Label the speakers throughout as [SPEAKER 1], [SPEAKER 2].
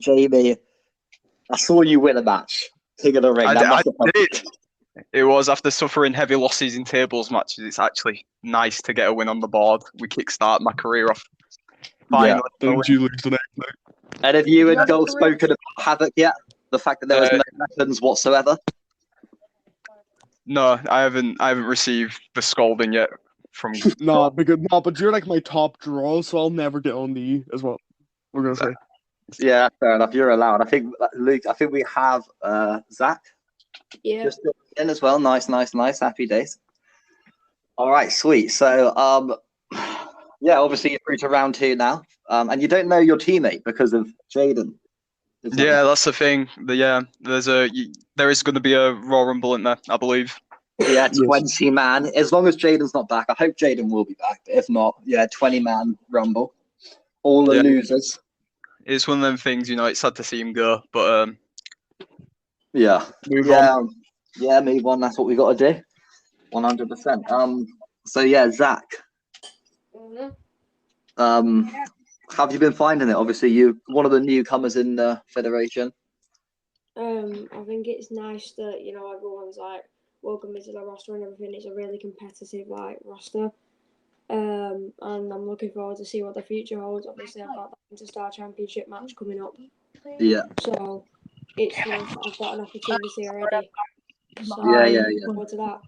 [SPEAKER 1] Jamie, I saw you win a match. King of the Ring.
[SPEAKER 2] I did. It was after suffering heavy losses in tables matches. It's actually nice to get a win on the board. We kickstart my career off. Finally.
[SPEAKER 3] Yeah, don't you lose the next night.
[SPEAKER 1] And have you and Ghoul spoken about Havoc yet? The fact that there was no weapons whatsoever?
[SPEAKER 2] No, I haven't received the scolding yet from
[SPEAKER 3] but you're like my top draw, so I'll never get on the E as well. We're gonna say.
[SPEAKER 1] Yeah, fair enough. You're allowed. I think Luke. I think we have Zack.
[SPEAKER 4] Yeah.
[SPEAKER 1] Just in as well. Nice. Happy days. All right, sweet. So, yeah, obviously you're through to round 2 now, and you don't know your teammate because of Jaden.
[SPEAKER 2] Yeah, that's the thing. There is going to be a Royal Rumble in there, I believe.
[SPEAKER 1] Yeah, 20 man. As long as Jaden's not back, I hope Jaden will be back. But if not, 20-man Rumble. All the losers.
[SPEAKER 2] It's one of them things, it's sad to see him go, but
[SPEAKER 1] move on. Yeah, move on. That's what we got to do. 100%. So yeah, Zack. How have you been finding it? Obviously, you're one of the newcomers in the federation.
[SPEAKER 4] I think it's nice that everyone's like welcome me to the roster and everything. It's a really competitive roster. And I'm looking forward to see what the future holds. Obviously, I've got the Interstar Championship match coming up.
[SPEAKER 1] Yeah.
[SPEAKER 4] So it's I've got an opportunity already. So
[SPEAKER 1] looking
[SPEAKER 4] forward to that.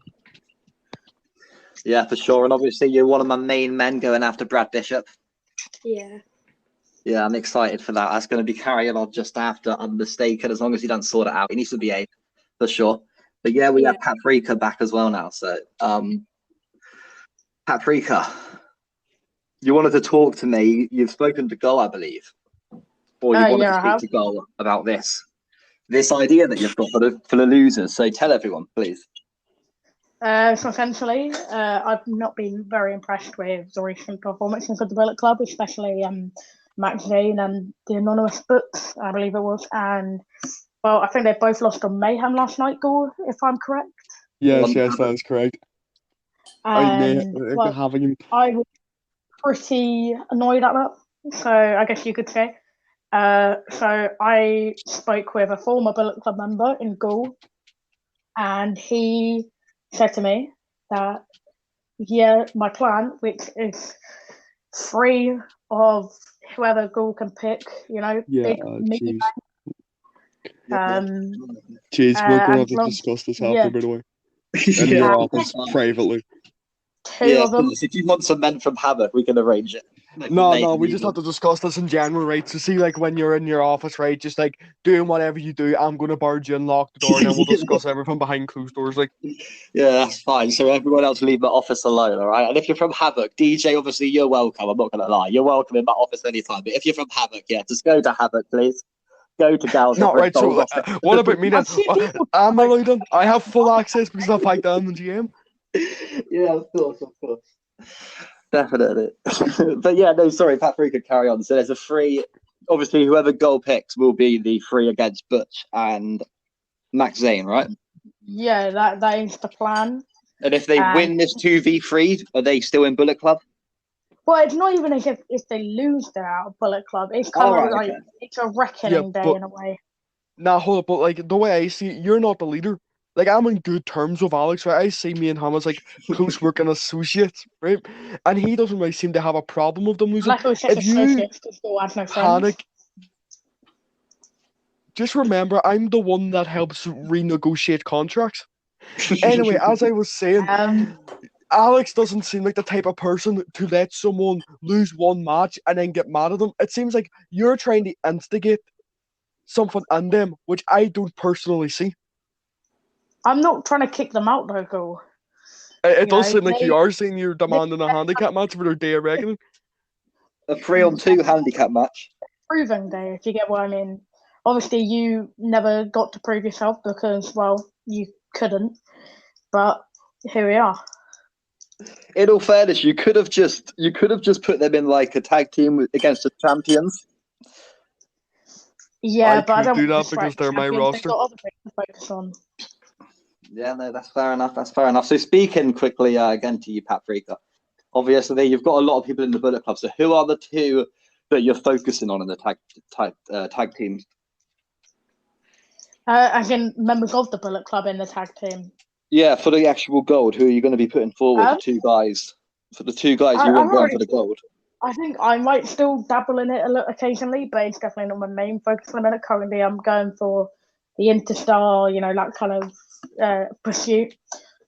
[SPEAKER 1] Yeah, for sure. And obviously, you're one of my main men going after Brad Bishop.
[SPEAKER 4] Yeah.
[SPEAKER 1] Yeah, I'm excited for that. That's going to be carrying on just after Unmistaken, as long as he doesn't sort it out. He needs to be 8, for sure. But yeah, we have Paprika back as well now. So, Paprika, you wanted to talk to me. You've spoken to Ghoul, I believe. Or you wanted to speak to Ghoul about this idea that you've got for the losers. So tell everyone, please.
[SPEAKER 5] So essentially, I've not been very impressed with the recent performances of the Bullet Club, especially Max Zane and the Anonymous Books, I believe it was. And, well, I think they both lost to Mayhem last night, Ghoul, if I'm correct.
[SPEAKER 3] Yes, that is correct.
[SPEAKER 5] And, I was pretty annoyed at that, so I guess you could say. So I spoke with a former Bullet Club member in Ghoul, and he said to me that, my plan, which is 3 of whoever Ghoul can pick, big meaty
[SPEAKER 3] Jeez, we're going to have to discuss this after, by the way. In your office, privately.
[SPEAKER 5] 2 of them.
[SPEAKER 1] If you want some men from Havoc, we can arrange it.
[SPEAKER 3] No, we just have to discuss this in general, right? So see, when you're in your office, right, just doing whatever you do, I'm going to barge in, lock the door, and then we'll discuss everything behind closed doors,
[SPEAKER 1] Yeah, that's fine. So everyone else leave my office alone, all right? And if you're from Havoc, DJ, obviously, you're welcome. I'm not going to lie. You're welcome in my office anytime. But if you're from Havoc, just go to Havoc, please. Go to Gal's.
[SPEAKER 3] No, right, so what about me then? I'm allowed in. I have full access because I fight down the GM.
[SPEAKER 1] Yeah, of course. Definitely. But yeah, no, sorry, Paprika, carry on. So there's a 3. Obviously, whoever Ghoul picks will be the 3 against Butch and Max Zane, right?
[SPEAKER 5] Yeah, that is the plan.
[SPEAKER 1] And if they win this 2v3, are they still in Bullet Club?
[SPEAKER 5] Well, it's not even as if they lose, they're out of Bullet Club. It's kind of it's a reckoning day in a way.
[SPEAKER 3] Nah, hold up, but the way I see it, you're not the leader. I'm in good terms with Alex, right? I see me and him as close working associates, right? And he doesn't really seem to have a problem with them losing.
[SPEAKER 5] If you panic,
[SPEAKER 3] just remember, I'm the one that helps renegotiate contracts. Anyway, as I was saying, Alex doesn't seem like the type of person to let someone lose one match and then get mad at them. It seems like you're trying to instigate something in them, which I don't personally see.
[SPEAKER 5] I'm not trying to kick them out, though, Ghoul.
[SPEAKER 3] It does seem like you are saying you're demanding a handicap match for their day of reckoning.
[SPEAKER 1] A 3-on-2 handicap match.
[SPEAKER 5] Proving day, if you get what I mean. Obviously, you never got to prove yourself because, well, you couldn't. But here we are.
[SPEAKER 1] In all fairness, you could have just put them in a tag team against the champions.
[SPEAKER 5] Yeah, but I don't
[SPEAKER 3] do that because they're my roster.
[SPEAKER 5] They've got other things to focus on.
[SPEAKER 1] Yeah, no, that's fair enough. So speaking quickly again to you, Paprika. Obviously, you've got a lot of people in the Bullet Club. So who are the 2 that you're focusing on in the tag teams?
[SPEAKER 5] As in members of the Bullet Club in the tag team.
[SPEAKER 1] Yeah, for the actual gold, who are you going to be putting forward? The two guys. For the two guys you want going for the gold.
[SPEAKER 5] I think I might still dabble in it occasionally, but it's definitely not my main focus at the minute. Currently, I'm going for the Interstar, that kind of pursuit.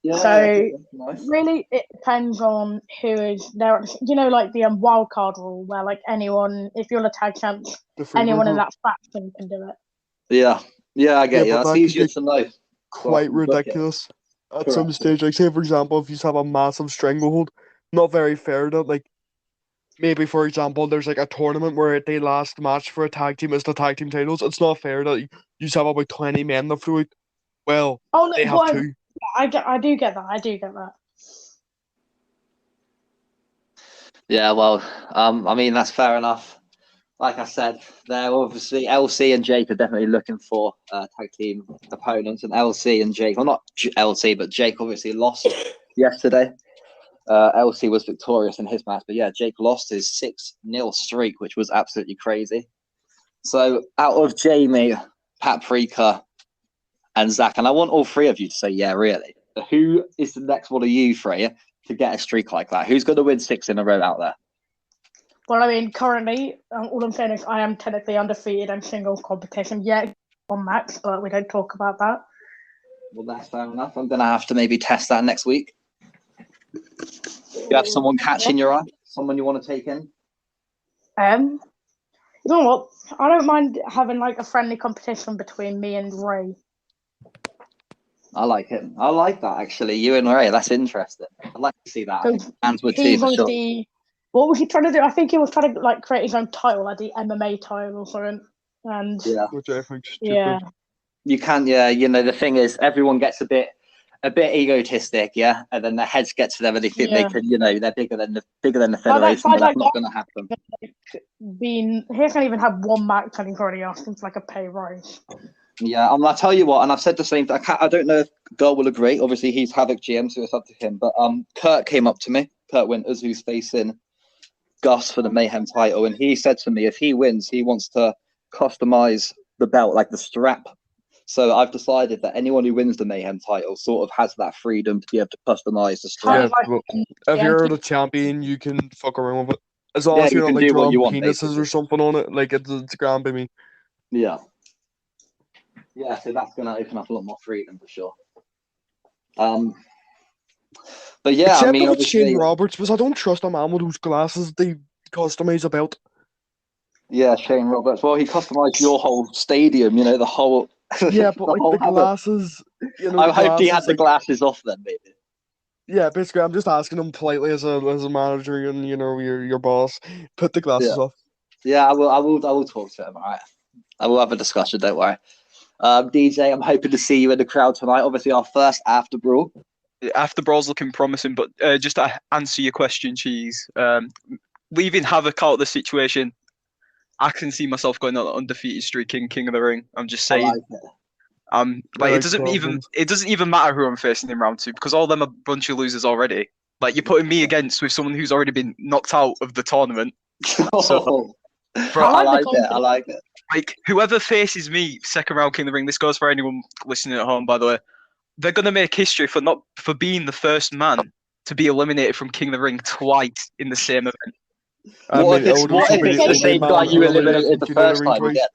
[SPEAKER 1] Yeah,
[SPEAKER 5] so
[SPEAKER 1] nice.
[SPEAKER 5] Really, it depends on who is there. Like the wild card rule, where like anyone, if you're the tag champ, anyone in that faction can do it.
[SPEAKER 1] Yeah, I get you. That's easier to know.
[SPEAKER 3] Quite ridiculous at some stage. Like, say for example, if you have a massive stranglehold, not very fair that like. Maybe, for example, there's like a tournament where the last match for a tag team is the tag team titles. It's not fair that you have about 20 men to throw out. Well, they have two.
[SPEAKER 5] I do get that.
[SPEAKER 1] Yeah, well, I mean, that's fair enough. Like I said, they're obviously LC and Jake are definitely looking for tag team opponents, and LC and Jake, well, not LC, but Jake obviously lost yesterday. LC was victorious in his match, but yeah, Jake lost his 6-0 streak, which was absolutely crazy. So out of Jamie, Paprika, and Zack, and I want all three of you to say, yeah, really. Who is the next one of you three to get a streak like that? Who's going to win 6 in a row out there?
[SPEAKER 5] Well, I mean, currently, all I'm saying is I am technically undefeated in single competition. Yeah, on max, but we don't talk about that.
[SPEAKER 1] Well, that's fair enough. I'm going to have to maybe test that next week. You have someone catching your eye? Someone you want to take in?
[SPEAKER 5] You know what? I don't mind having like a friendly competition between me and Ray.
[SPEAKER 1] I like it. I like that, actually. You and Ray, that's interesting. I'd like to see that. Fans would too, for sure.
[SPEAKER 5] What was he trying to do? I think he was trying to like create his own title, like the MMA title or something. And
[SPEAKER 3] which I think stupid.
[SPEAKER 5] Yeah.
[SPEAKER 1] You can't. Yeah, the thing is, everyone gets a bit egotistic, yeah, and then their heads get to them and they think they can, they're bigger than the federation. But that's not going to happen.
[SPEAKER 5] He hasn't even had one match and he's already asking for like a pay rise.
[SPEAKER 1] Yeah, I'll tell you what, and I've said the same thing. I don't know if Ghoul will agree. Obviously, he's Havoc GM, so it's up to him. But Kurt came up to me, Kurt Winters, who's facing Gus for the Mayhem title, and he said to me, if he wins, he wants to customize the belt, like the strap. So I've decided that anyone who wins the Mayhem title sort of has that freedom to be able to customize the strap.
[SPEAKER 3] Yeah, if you're the champion, you can fuck around with it. As long as you're not like drawing penises or something on it, like it's grand by me.
[SPEAKER 1] Yeah. Yeah, so that's going to open up a lot more freedom for sure. But yeah,
[SPEAKER 3] except
[SPEAKER 1] I mean,
[SPEAKER 3] with Shane Roberts, because I don't trust a man with those glasses they customize a belt.
[SPEAKER 1] Yeah, Shane Roberts. Well, he customized your whole stadium, the whole.
[SPEAKER 3] Yeah, but like the glasses,
[SPEAKER 1] I hope he had the glasses off then, maybe.
[SPEAKER 3] Yeah, basically, I'm just asking him politely as a manager and your boss, put the glasses off.
[SPEAKER 1] Yeah, I will talk to him. All right, I will have a discussion. Don't worry. DJ, I'm hoping to see you in the crowd tonight. Obviously, our first after brawl.
[SPEAKER 2] After brawl's looking promising, but just to answer your question, Cheese, leaving Havoc out of the situation, I can see myself going on an undefeated streak in King of the Ring. I'm just saying. It doesn't even matter who I'm facing in round 2 because all of them are a bunch of losers already. Like, you're putting me against with someone who's already been knocked out of the tournament. So,
[SPEAKER 1] I like it.
[SPEAKER 2] Like, whoever faces me second round King of the Ring, this goes for anyone listening at home, by the way, they're gonna make history for being the first man to be eliminated from King of the Ring twice in the same event.
[SPEAKER 1] What if it's the same guy you eliminated the first time again?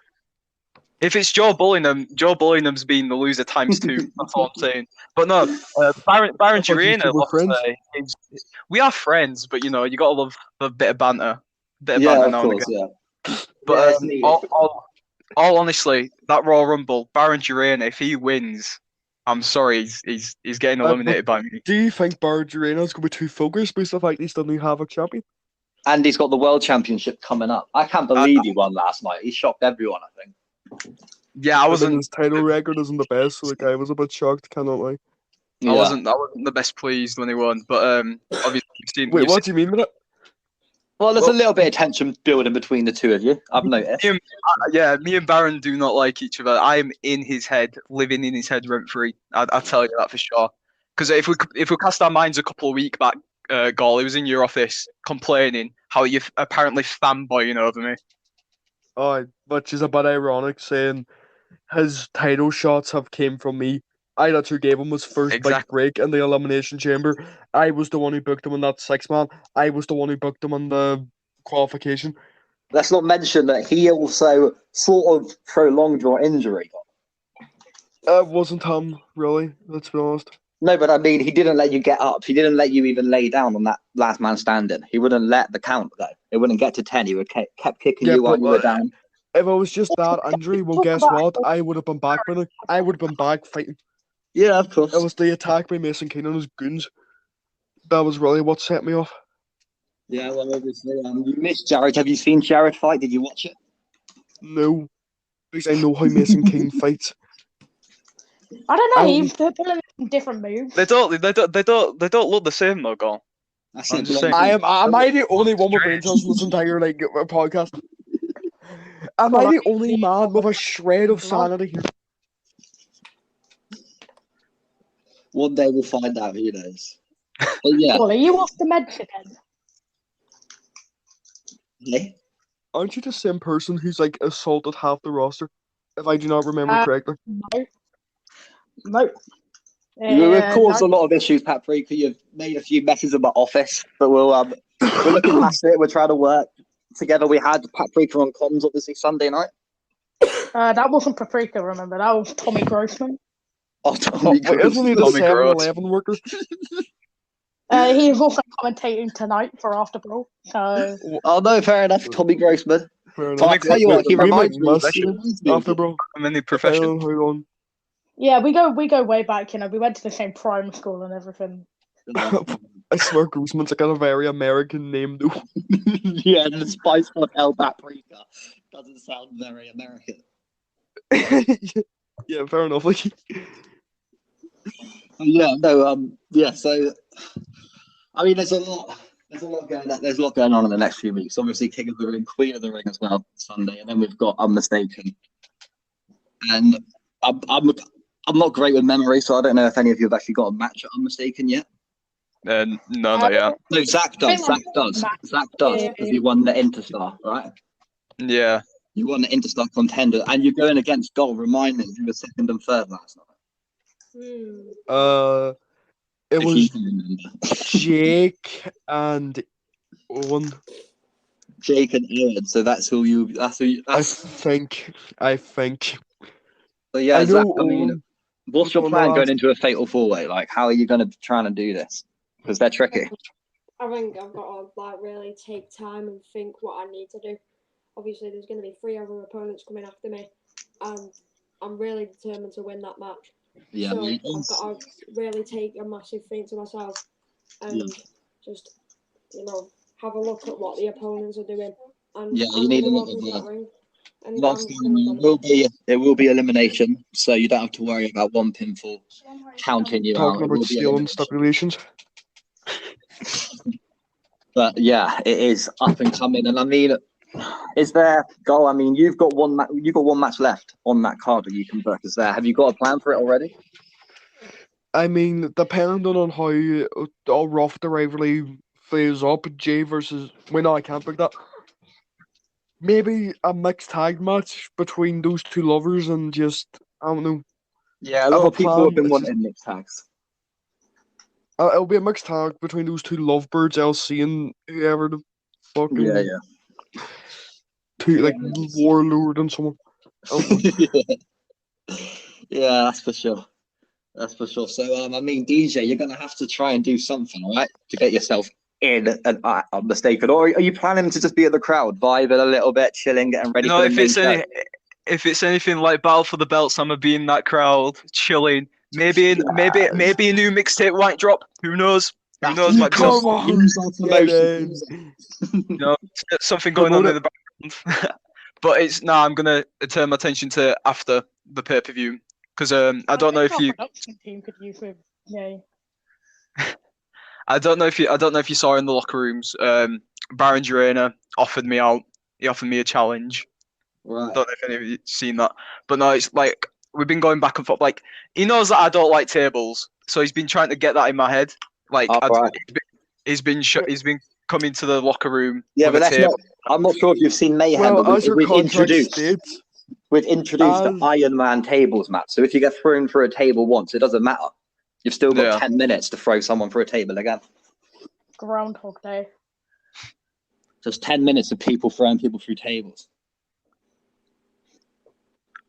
[SPEAKER 2] If it's Joe Bullingham's been the loser times 2. That's all I'm saying. But no, Baron Girena. We are friends, but you gotta love a bit of banter, banter now and again.
[SPEAKER 1] Yeah.
[SPEAKER 2] But all honestly, that Royal Rumble, Baron Girena, if he wins, I'm sorry, he's getting eliminated by me.
[SPEAKER 3] Do you think Baron Girena's gonna be too focused based on the fact he's the new Havoc champion?
[SPEAKER 1] And he's got the World Championship coming up. I can't believe he won last night. He shocked everyone, I think.
[SPEAKER 2] Yeah, I wasn't.
[SPEAKER 3] His title record isn't the best, so I was a bit shocked. Cannot lie.
[SPEAKER 2] I wasn't the best pleased when he won, but obviously you've seen.
[SPEAKER 3] Wait, what do you mean with it?
[SPEAKER 1] Well, there's a little bit of tension building between the two of you. I've noticed.
[SPEAKER 2] Me and Baron do not like each other. I am in his head, living in his head rent free. I tell you that for sure. Because if we cast our minds a couple of weeks back, Ghoul. He was in your office complaining how you're apparently fanboying over me.
[SPEAKER 3] Oh, which is a bit ironic, saying his title shots have came from me. I that's who gave him his first big
[SPEAKER 2] Exactly.
[SPEAKER 3] break in the Elimination Chamber. I was the one who booked him in that 6-man. I was the one who booked him in the qualification.
[SPEAKER 1] Let's not mention that he also sort of prolonged your injury.
[SPEAKER 3] It wasn't him, really, let's be honest.
[SPEAKER 1] No, but I mean, he didn't let you get up. He didn't let you even lay down on that last man standing. He wouldn't let the count go. It wouldn't get to 10. He would kept kicking
[SPEAKER 3] Yeah,
[SPEAKER 1] you while
[SPEAKER 3] but,
[SPEAKER 1] you were down.
[SPEAKER 3] If it was just that injury, well, guess what? I would have been back by now. I would have been back fighting.
[SPEAKER 1] Yeah, of course.
[SPEAKER 3] It was the attack by Mason King and his goons. That was really what set me off.
[SPEAKER 1] Yeah, well, obviously, you missed Jared. Have you seen Jared fight? Did you watch it?
[SPEAKER 3] No, because I know how Mason King fights.
[SPEAKER 5] I don't know. They're pulling different moves.
[SPEAKER 2] They don't look the same though, Ghoul.
[SPEAKER 1] That's
[SPEAKER 2] I'm
[SPEAKER 1] it.
[SPEAKER 2] just saying.
[SPEAKER 3] Am I the only one with brain cells in this entire podcast? Am I the only man with a shred of sanity here?
[SPEAKER 1] One day we'll find out. Who knows? But yeah.
[SPEAKER 5] Well, are you off the meds again?
[SPEAKER 1] Hey?
[SPEAKER 3] Aren't you the same person who's like assaulted half the roster? If I do not remember correctly.
[SPEAKER 5] No.
[SPEAKER 1] You've caused a lot of issues, Paprika. You've made a few messes in my office, but we're looking past it. We're trying to work together. We had Paprika on comms, obviously, Sunday night.
[SPEAKER 5] That wasn't Paprika, remember? That was Tommy Grossman.
[SPEAKER 1] Oh, Tommy
[SPEAKER 3] Wait, isn't he the
[SPEAKER 2] Tommy
[SPEAKER 3] 7-Eleven worker?
[SPEAKER 5] He is also commentating tonight for After Brawl. So.
[SPEAKER 1] Oh no, fair enough. Tommy Grossman.
[SPEAKER 3] Fair
[SPEAKER 1] I'll
[SPEAKER 3] enough.
[SPEAKER 1] tell you what, he
[SPEAKER 3] We might
[SPEAKER 1] reminds me.
[SPEAKER 3] miss After Bro.
[SPEAKER 2] I'm in the profession.
[SPEAKER 3] Hold on.
[SPEAKER 5] Yeah, we go way back. You know, we went to the same primary school and everything.
[SPEAKER 3] I swear Grossman's like a very American name though.
[SPEAKER 1] Yeah, the Spice Hotel Paprika doesn't sound very American.
[SPEAKER 3] Yeah, fair enough. Like.
[SPEAKER 1] Yeah, no, yeah. So, I mean, there's a lot going on in the next few weeks. Obviously, King of the Ring, Queen of the Ring as well Sunday, and then we've got Unmistaken. And I'm not great with memory, so I don't know if any of you have actually got a match at Unmistaken yet.
[SPEAKER 2] No, not yet.
[SPEAKER 1] No, Zack does. Zack does because he won the Interstar, right?
[SPEAKER 2] Yeah.
[SPEAKER 1] You won the Interstar contender, and you're going against Ghoul. Remind me, you were second and third last night.
[SPEAKER 3] It was Jake and Owen.
[SPEAKER 1] Jake and Owen. So that's who you.
[SPEAKER 3] I think.
[SPEAKER 1] So yeah, Zack, I mean,
[SPEAKER 3] Owen.
[SPEAKER 1] what's your plan going into a fatal four-way? Like, how are you going to try and do this? Because they're tricky.
[SPEAKER 4] I think I've got to really take time and think what I need to do. Obviously, there's going to be 3 other opponents coming after me, and I'm really determined to win that match.
[SPEAKER 1] Yeah,
[SPEAKER 4] so I've got to really take a massive think to myself and just, have a look at what the opponents are doing. And
[SPEAKER 1] you need a lot of
[SPEAKER 4] that
[SPEAKER 1] it will be elimination, so you don't have to worry about one pinfall counting you
[SPEAKER 3] Talking
[SPEAKER 1] out.
[SPEAKER 3] about stealing stipulations.
[SPEAKER 1] But yeah, it is up and coming, and I mean, is there Ghoul? I mean, you've got one match left on that card that you can book. Is there? Have you got a plan for it already?
[SPEAKER 3] I mean, depending on how rough the rivalry plays up, Jay versus. Wait, no, I can't book that. Maybe a mixed tag match between those two lovers and just I don't know.
[SPEAKER 1] Yeah, a lot of people have been wanting mixed tags.
[SPEAKER 3] It'll be a mixed tag between those two lovebirds, LC and whoever the fucking warlord and someone.
[SPEAKER 1] Yeah, that's for sure. So, I mean, DJ, you're gonna have to try and do something, right, to get yourself in and Unmistaken. Or are you planning to just be at the crowd, vibing a little bit, chilling, getting ready?
[SPEAKER 2] No, if it's anything like Battle for the Belts, I'm gonna be in that crowd, chilling. Maybe a new mixtape might drop. Who knows? Might something going on in the background. But I'm gonna turn my attention to after the pay-per-view because I don't know if you.
[SPEAKER 5] Team could use with,
[SPEAKER 2] I don't know if you saw in the locker rooms. Baron Dorena offered me out. He offered me a challenge.
[SPEAKER 1] Right.
[SPEAKER 2] I don't know if any of you seen that, but no, it's like we've been going back and forth. Like he knows that I don't like tables, so he's been trying to get that in my head. Like He's been coming to the locker room.
[SPEAKER 1] Yeah,
[SPEAKER 2] with
[SPEAKER 1] but
[SPEAKER 2] a
[SPEAKER 1] that's
[SPEAKER 2] table.
[SPEAKER 1] not. I'm not sure if you've seen Mayhem,
[SPEAKER 3] Well,
[SPEAKER 1] but
[SPEAKER 3] as your
[SPEAKER 1] we've
[SPEAKER 3] contract
[SPEAKER 1] introduced
[SPEAKER 3] states,
[SPEAKER 1] the Iron Man tables match. So if you get thrown for a table once, it doesn't matter. You've still got 10 minutes to throw someone for a table again.
[SPEAKER 5] Groundhog Day.
[SPEAKER 1] Just 10 minutes of people throwing people through tables.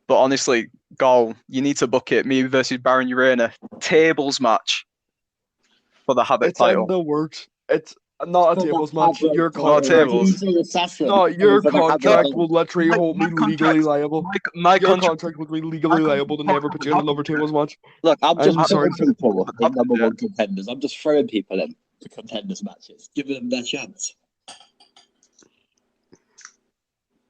[SPEAKER 2] But honestly, Ghoul, you need to book it. Me versus Baron Urena tables match for the Havoc
[SPEAKER 3] it's in
[SPEAKER 2] title.
[SPEAKER 3] the works. It's not a tables match. Your
[SPEAKER 2] Not
[SPEAKER 3] contract.
[SPEAKER 2] tables.
[SPEAKER 3] No, your contract will literally hold me legally liable.
[SPEAKER 2] My
[SPEAKER 3] Your
[SPEAKER 2] contract.
[SPEAKER 3] contract would be legally liable to never put you in another tables match.
[SPEAKER 1] Look, I'm just
[SPEAKER 3] sorry.
[SPEAKER 1] throwing people in number one contenders. I'm just throwing people in to contenders matches, giving them their chance.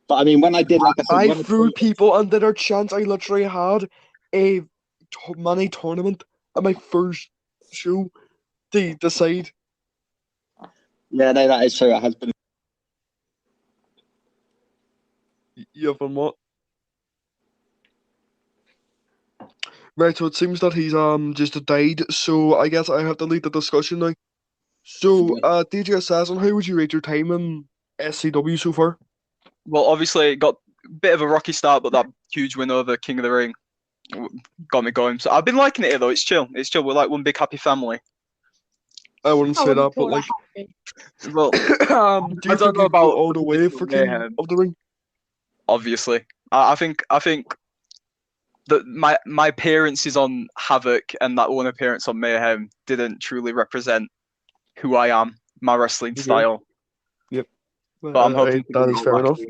[SPEAKER 1] But I mean, when I did, like
[SPEAKER 3] I threw people under their chance. I literally had a money tournament at my first show to decide.
[SPEAKER 1] Yeah, no, that is true. It has been.
[SPEAKER 3] Yeah, from what? Right, so it seems that he's just died. So I guess I have to lead the discussion now. So, DJ Assassin, how would you rate your time in SCW so far?
[SPEAKER 2] Well, obviously, it got a bit of a rocky start, but that huge win over King of the Ring got me going. So I've been liking it here, though. It's chill. It's chill. We're like one big happy family.
[SPEAKER 3] I wouldn't say that, but like,
[SPEAKER 2] well,
[SPEAKER 3] do you think you'd go all the way for King of the Ring?
[SPEAKER 2] Obviously, I think that my appearances on Havoc and that one appearance on Mayhem didn't truly represent who I am, my wrestling style.
[SPEAKER 3] Yep.
[SPEAKER 2] But I'm hoping
[SPEAKER 3] that is fair enough.
[SPEAKER 1] So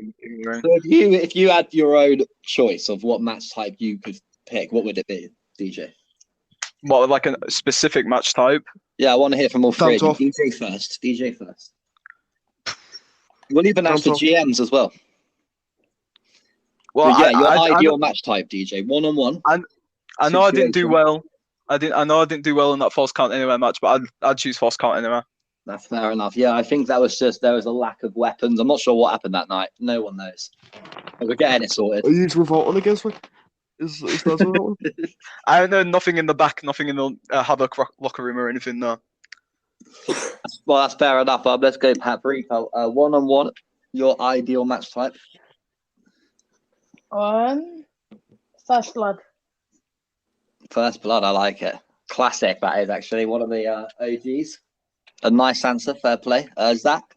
[SPEAKER 1] if you had your own choice of what match type you could pick, what would it be, DJ?
[SPEAKER 2] What, like a specific match type?
[SPEAKER 1] Yeah, I want to hear from all three.
[SPEAKER 3] Thumbs off.
[SPEAKER 1] DJ first. We'll even ask the
[SPEAKER 3] Thumbs off.
[SPEAKER 1] GMs as well.
[SPEAKER 2] Well,
[SPEAKER 1] But yeah, your
[SPEAKER 2] I
[SPEAKER 1] ideal match type, DJ, 1-on-1.
[SPEAKER 2] I know I didn't do well. I know I didn't do well in that false count anywhere match, but I'd choose false count anywhere.
[SPEAKER 1] That's fair enough. Yeah, I think that was just there was a lack of weapons. I'm not sure what happened that night. No one knows. But we're getting it sorted.
[SPEAKER 3] Are you revolting against me? Is that what?
[SPEAKER 2] I don't know. Nothing in the back. Nothing in the Havoc locker room or anything. No.
[SPEAKER 1] Well, that's fair enough. Let's go, Paprika. 1-on-1, your ideal match type.
[SPEAKER 5] First Blood.
[SPEAKER 1] First Blood, I like it. Classic, that is actually one of the OGs. A nice answer, fair play. Zack?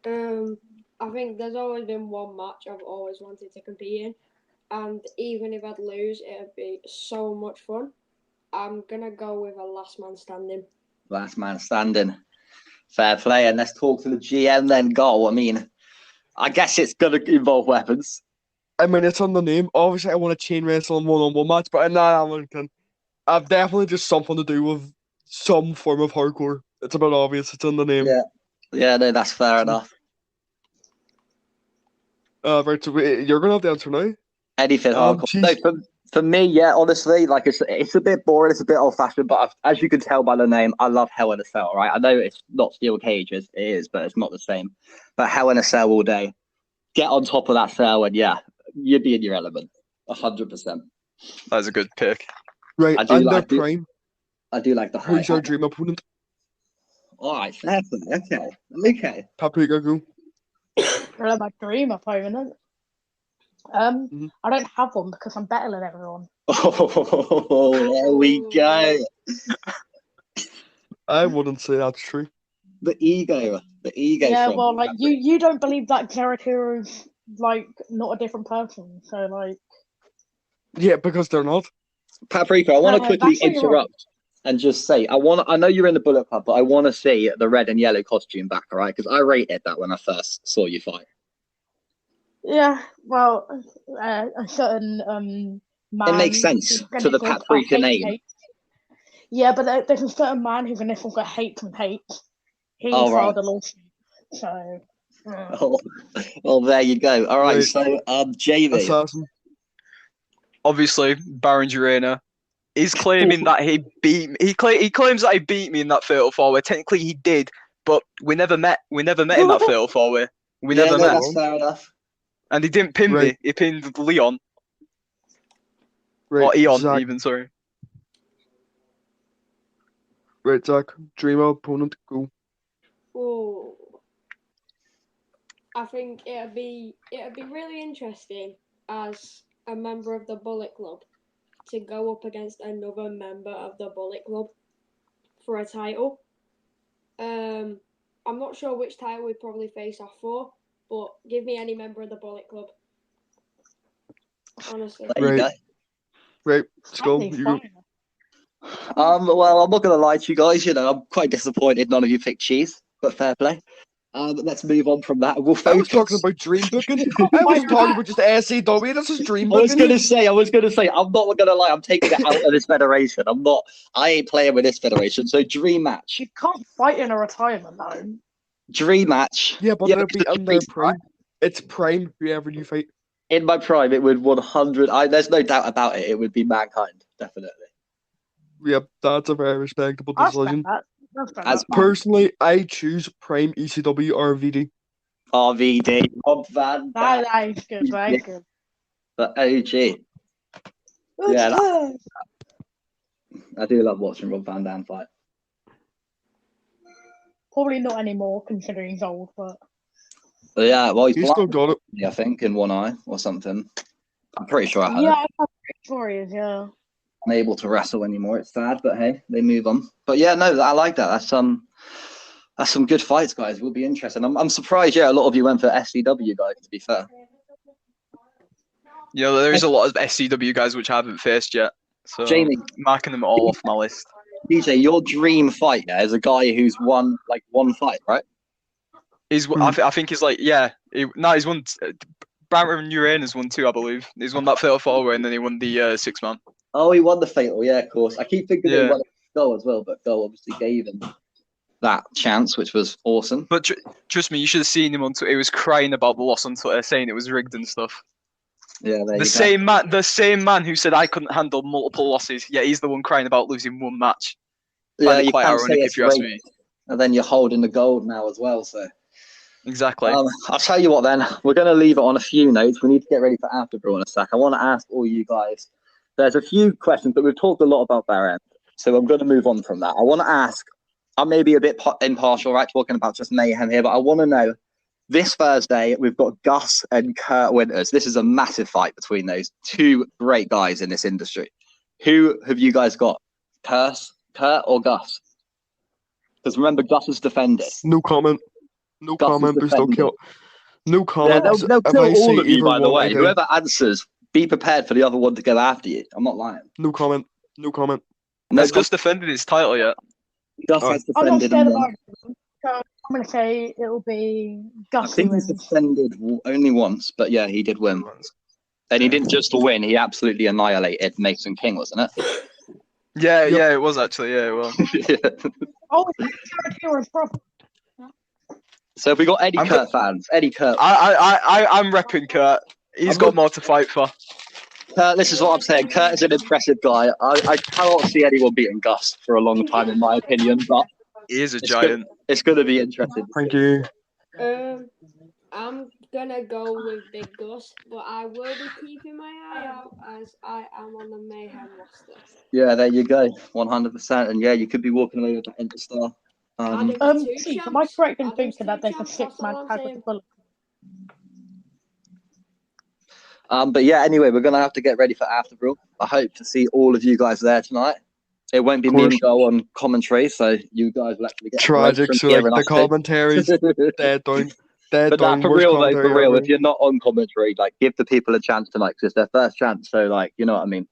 [SPEAKER 4] I think there's always been one match I've always wanted to compete in, and even if I'd lose, it'd be so much fun. I'm gonna go with a last man standing.
[SPEAKER 1] Last man standing. Fair play. And let's talk to the GM then, Ghoul. I mean, I guess it's gonna involve weapons.
[SPEAKER 3] I mean, it's on the name. Obviously, I want a chain wrestling one-on-one match, but I've definitely just something to do with some form of hardcore. It's a bit obvious. It's in the name.
[SPEAKER 1] Yeah, no, that's fair enough.
[SPEAKER 3] Right, so you're gonna have to answer now.
[SPEAKER 1] Anything hardcore. No, for me, yeah, honestly, like it's a bit boring, it's a bit old-fashioned, but as you can tell by the name, I love Hell in a Cell, right? I know it's not steel cages, it is, but it's not the same. But Hell in a Cell all day. Get on top of that cell, and yeah, you'd be in your element, 100%.
[SPEAKER 2] That's a good pick.
[SPEAKER 3] Right,
[SPEAKER 1] I do like
[SPEAKER 3] prime.
[SPEAKER 1] I do like the high.
[SPEAKER 3] Who's your dream opponent?
[SPEAKER 1] All right, fair play. Okay.
[SPEAKER 3] Paprika, go.
[SPEAKER 5] Really, my dream opponent. I don't have one because I'm better than everyone.
[SPEAKER 1] Oh, there we go.
[SPEAKER 3] I wouldn't say that's true.
[SPEAKER 1] The ego.
[SPEAKER 5] Yeah, well, like you don't believe that Jericho is like not a different person, so like.
[SPEAKER 3] Yeah, because they're not.
[SPEAKER 1] Paprika, I want to quickly interrupt and just say I know you're in the Bullet Club, but I want to see the red and yellow costume back, all right? Because I rated that when I first saw you fight.
[SPEAKER 5] Yeah, well, a certain man.
[SPEAKER 1] It makes sense to the Paprika name.
[SPEAKER 5] Yeah, but there's a certain man who's initials got hate and hate. He filed a lawsuit, so.
[SPEAKER 1] Well, there you go. All right, so Jamie.
[SPEAKER 3] Assassin.
[SPEAKER 2] Obviously, Baron Urena is claiming that he beat me. He claims that he beat me in that fatal four-way. Technically, he did, but we never met. We never met in that fatal four-way. We never met.
[SPEAKER 1] That's fair enough.
[SPEAKER 2] And he didn't pin me. He pinned Leon.
[SPEAKER 3] Right,
[SPEAKER 2] or Eon,
[SPEAKER 3] Zack.
[SPEAKER 2] even, sorry.
[SPEAKER 3] Right, Zack. Dream opponent, go.
[SPEAKER 4] Oh, I think it'd be really interesting as a member of the Bullet Club to go up against another member of the Bullet Club for a title. I'm not sure which title we'd probably face off for, but give me any member of the Bullet Club. Honestly.
[SPEAKER 1] There you go.
[SPEAKER 3] Right, Skull,
[SPEAKER 5] That'd be
[SPEAKER 3] you go.
[SPEAKER 5] fine.
[SPEAKER 1] Well, I'm not gonna lie to you guys. I'm quite disappointed none of you picked cheese, but fair play. Let's move on from that. We'll
[SPEAKER 3] I was
[SPEAKER 1] focus.
[SPEAKER 3] talking about dream booking. I was talking about just SCW. This is dream
[SPEAKER 1] I was
[SPEAKER 3] booking.
[SPEAKER 1] gonna say. I'm not gonna lie. I'm taking it out of this federation. I'm not. I ain't playing with this federation. So dream match.
[SPEAKER 5] You can't fight in a retirement home.
[SPEAKER 1] Dream match.
[SPEAKER 3] Yeah, but they'll be
[SPEAKER 1] it's
[SPEAKER 3] in their
[SPEAKER 1] dream,
[SPEAKER 3] prime. It's prime, whoever you fight.
[SPEAKER 1] In my prime, it would 100. There's no doubt about it. It would be Mankind, definitely.
[SPEAKER 3] Yep, that's a very respectable
[SPEAKER 5] I respect
[SPEAKER 3] decision.
[SPEAKER 5] that.
[SPEAKER 1] As
[SPEAKER 3] Personally, I choose prime ECW or VD.
[SPEAKER 1] RVD, Rob Van Dam,
[SPEAKER 5] That is good. That is good.
[SPEAKER 1] the OG. Yeah, I do love watching Rob Van Dam fight.
[SPEAKER 5] Probably not anymore, considering he's old, but
[SPEAKER 1] But yeah, well, he's
[SPEAKER 3] He's still
[SPEAKER 1] blind,
[SPEAKER 3] got it.
[SPEAKER 1] I think, in one eye or something. I'm pretty sure I heard.
[SPEAKER 5] yeah, I'm pretty sure he is. Yeah.
[SPEAKER 1] Unable to wrestle anymore. It's sad, but hey, they move on. But yeah, no, I like that. That's some good fights, guys. Will be interesting. I'm surprised. Yeah, a lot of you went for SCW guys. To be fair.
[SPEAKER 2] Yeah, there is a lot of SCW guys which I haven't faced yet. So
[SPEAKER 1] Jamie,
[SPEAKER 2] marking them all off my list.
[SPEAKER 1] DJ, your dream fight, yeah, is a guy who's won like one fight, right?
[SPEAKER 2] I think he's like, yeah. He's won. Baron Uranus won 2, I believe. He's won that fatal 4-way, and then he won the 6-man.
[SPEAKER 1] Oh, he won the fatal. Yeah, of course. I keep thinking he
[SPEAKER 2] Yeah.
[SPEAKER 1] won a goal as well, but goal obviously gave him that chance, which was awesome.
[SPEAKER 2] But trust me, you should have seen him on Twitter. He was crying about the loss on Twitter, saying it was rigged and stuff.
[SPEAKER 1] Yeah, there
[SPEAKER 2] The same man who said I couldn't handle multiple losses. Yeah, he's the one crying about losing one match.
[SPEAKER 1] Yeah,
[SPEAKER 2] Find it
[SPEAKER 1] you
[SPEAKER 2] quite
[SPEAKER 1] can't say
[SPEAKER 2] ironic
[SPEAKER 1] it's
[SPEAKER 2] if you ask
[SPEAKER 1] rigged.
[SPEAKER 2] me.
[SPEAKER 1] And then you're holding the gold now as well. So
[SPEAKER 2] Exactly.
[SPEAKER 1] I'll tell you what. Then we're going to leave it on a few notes. We need to get ready for after brawl in a sec. I want to ask all you guys. There's a few questions, but we've talked a lot about Baron, so I'm going to move on from that. I want to ask. I may be a bit impartial, right, talking about just mayhem here, but I want to know. This Thursday, we've got Gus and Kurt Winters. This is a massive fight between those two great guys in this industry. Who have you guys got? Kurt or Gus? Because remember, Gus is defended.
[SPEAKER 3] No comment. No
[SPEAKER 1] Gus is
[SPEAKER 3] comment. There's no
[SPEAKER 1] defending.
[SPEAKER 3] kill. No
[SPEAKER 1] Yeah,
[SPEAKER 3] comment.
[SPEAKER 1] they'll
[SPEAKER 3] If
[SPEAKER 1] kill
[SPEAKER 3] I say
[SPEAKER 1] all of you,
[SPEAKER 3] either
[SPEAKER 1] by the
[SPEAKER 3] one,
[SPEAKER 1] way.
[SPEAKER 3] I die.
[SPEAKER 1] Whoever answers, be prepared for the other one to go after you. I'm not lying.
[SPEAKER 3] No comment. No comment.
[SPEAKER 1] No,
[SPEAKER 2] Has Gus defended his title yet?
[SPEAKER 1] Gus
[SPEAKER 3] Oh.
[SPEAKER 1] has
[SPEAKER 5] I'm not
[SPEAKER 1] defended
[SPEAKER 5] scared
[SPEAKER 1] and won.
[SPEAKER 5] about it. So I'm going to say it'll be
[SPEAKER 1] I
[SPEAKER 5] Gus
[SPEAKER 1] think
[SPEAKER 5] who
[SPEAKER 1] he's
[SPEAKER 5] wins.
[SPEAKER 1] defended only once, but yeah, he did win. And he didn't just win, he absolutely annihilated Mason King, wasn't it?
[SPEAKER 2] Yeah,
[SPEAKER 3] Yep.
[SPEAKER 2] yeah, it was actually. Yeah, it was.
[SPEAKER 5] Oh, it's Kieran's brother.
[SPEAKER 1] So if we got Eddie Kurt fans, Eddie Kurt.
[SPEAKER 2] I'm repping Kurt. He's got more to fight for.
[SPEAKER 1] Kurt, this is what I'm saying. Kurt is an impressive guy. I cannot see anyone beating Gus for a long time, in my opinion, but
[SPEAKER 2] He is a
[SPEAKER 1] it's
[SPEAKER 2] giant.
[SPEAKER 1] it's going to be interesting.
[SPEAKER 3] Thank you.
[SPEAKER 4] I'm gonna go with Big Gus, but I will be keeping my eye out as I am on the Mayhem roster.
[SPEAKER 1] Yeah, there you go, 100%. And yeah, you could be walking away with that Interstar.
[SPEAKER 5] Steve, am I correct in thinking that there's a 6-man tag with the Bullet?
[SPEAKER 1] But yeah, anyway, we're gonna have to get ready for After Brawl. I hope to see all of you guys there tonight. It won't be me and Go on commentary, so you guys will actually get
[SPEAKER 3] Tragic.
[SPEAKER 1] from
[SPEAKER 3] So like
[SPEAKER 1] hearing
[SPEAKER 3] the
[SPEAKER 1] us two.
[SPEAKER 3] commentaries, dead down. Dead
[SPEAKER 1] But
[SPEAKER 3] down.
[SPEAKER 1] that, for
[SPEAKER 3] Worst
[SPEAKER 1] real, though, for
[SPEAKER 3] commentary
[SPEAKER 1] real,
[SPEAKER 3] ever.
[SPEAKER 1] if you're not on commentary, like, give the people a chance tonight, because it's their first chance. So, like, you know what I mean?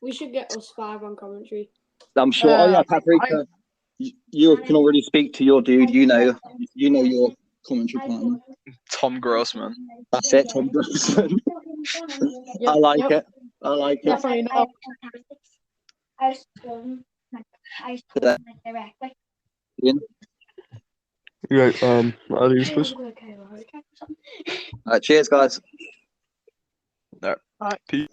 [SPEAKER 4] We should get us 5 on commentary.
[SPEAKER 1] I'm sure. Oh yeah, Paprika, you can already speak to your dude. You know your commentary partner.
[SPEAKER 2] Tom Grossman.
[SPEAKER 1] That's it, Tom Grossman. I like it. I like it.
[SPEAKER 5] Definitely not.
[SPEAKER 3] Right. Adios, please.
[SPEAKER 1] Cheers, guys.
[SPEAKER 2] Peace.